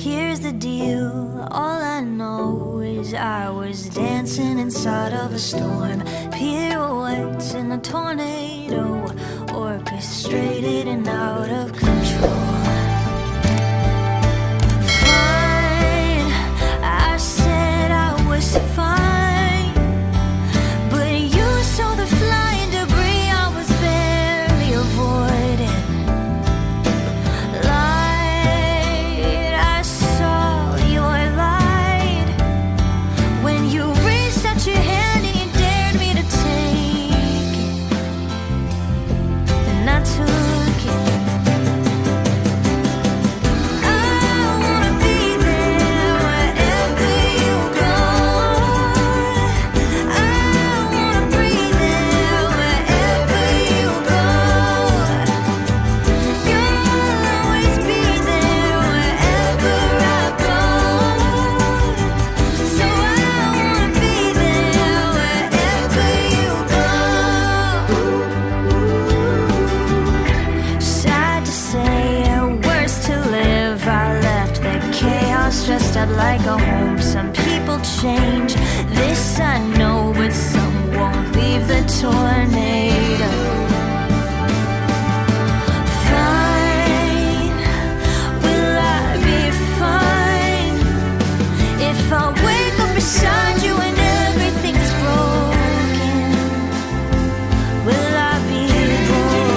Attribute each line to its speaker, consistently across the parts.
Speaker 1: Here's the deal, all I know is I was dancing inside of a storm, pirouettes in a tornado, orchestrated and out of control. Fine, I said I was fine, but you saw the flying debris I was barely avoiding. Dressed up like a home. Some people change, this I know, but some won't leave the tornado. Fine, will I be fine if I wake up beside you and everything's broken? Will I be broken?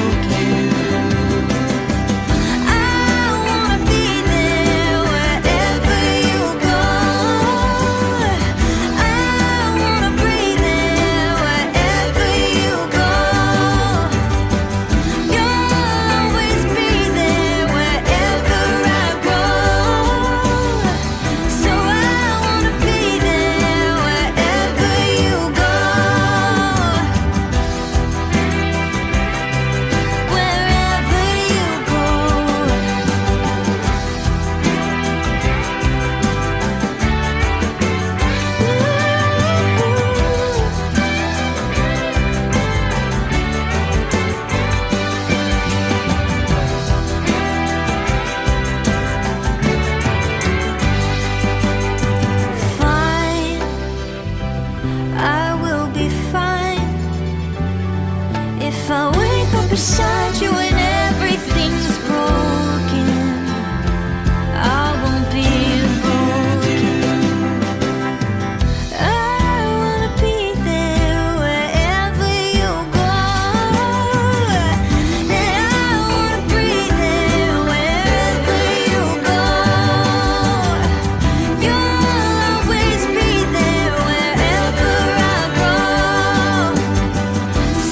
Speaker 1: Beside you and everything's broken, I won't be broken. I wanna be there wherever you go, and I wanna breathe there wherever you go. You'll always be there wherever I go.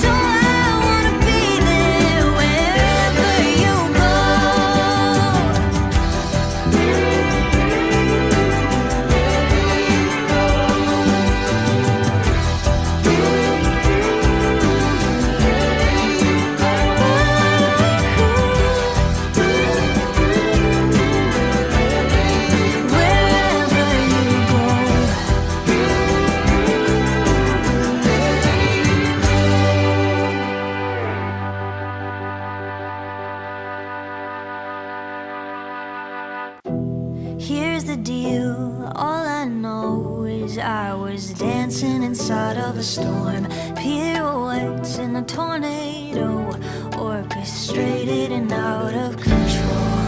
Speaker 1: So I wanna be wherever you go. Here's the deal, all I know is I was dancing inside of a storm, pirouettes in a tornado, orchestrated and out of control.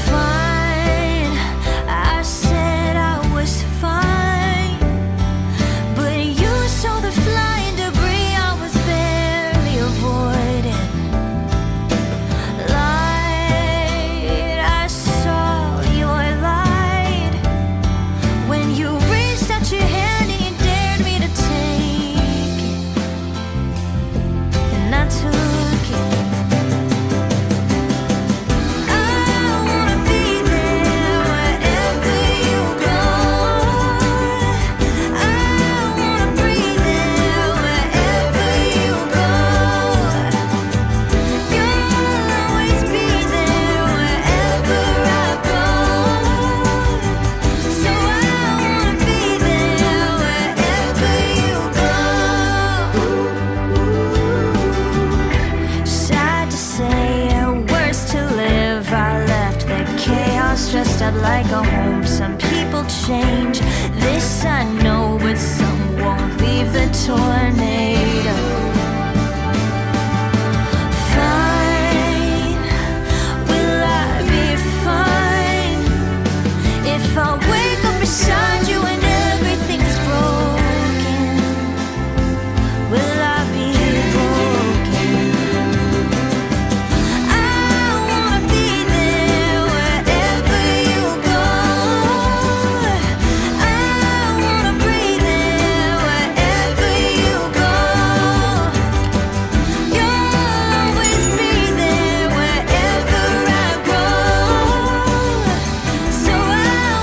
Speaker 1: Fine, I said I was fine, but you saw the flying debris I was barely avoiding. Took it. chaos, dressed up like a home. Some people change, this I know, but some won't leave the tornado. Fine, will I be fine if I wake up beside you and everything's broken? Will I be broken? I wanna be there wherever you go. I wanna breathe there wherever you go. You'll always be there wherever I go. So I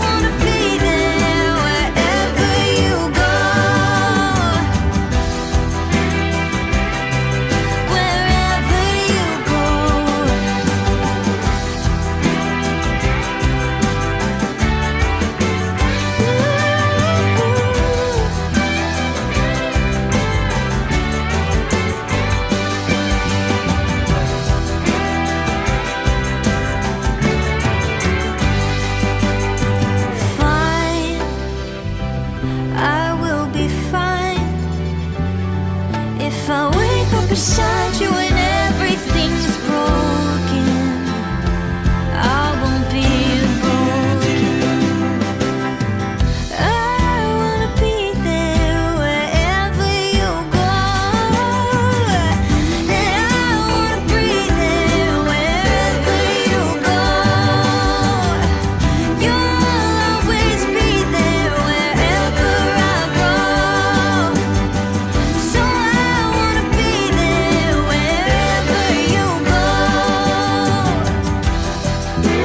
Speaker 1: wanna be there wherever you go. Wherever you go. Fine, I will be fine if I wake up beside you and everything's broken. I won't be broken. I wanna be there wherever you go. And I wanna breathe there wherever you go. You'll always be there wherever I go. So I wanna be there wherever you go. Wherever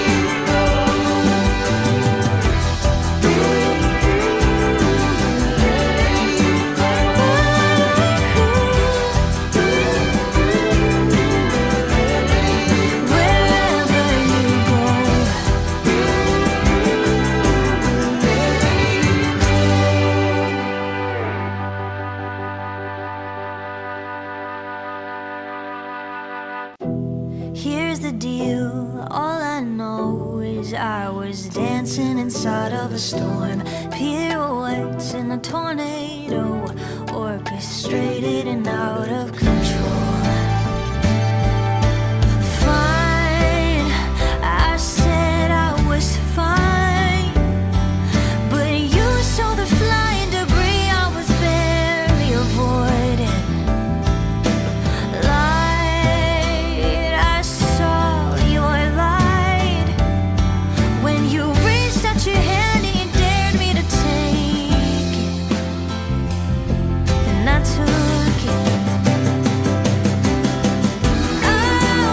Speaker 1: you go. Here's the deal, all I know is I was dancing inside of a storm. Pirouettes in a tornado, orchestrated and out of control. Fine, I said I was fine, but you saw the flying debris I was barely avoiding. Light, I saw your light when you reached out your hand and you dared me to take it, and I took it. I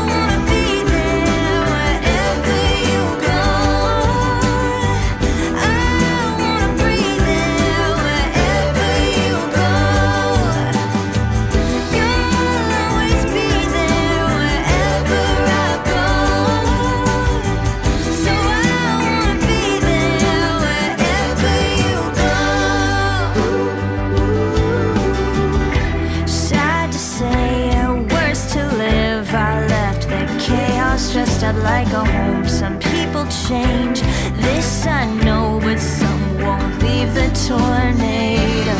Speaker 1: wanna be there wherever you go. I wanna breathe there wherever you go. You'll always be there wherever I go. So I wanna be there wherever you go. Sad to say, worse to live. I left the chaos, dressed up like a home. Some people change, this I know, but some won't leave the tornado.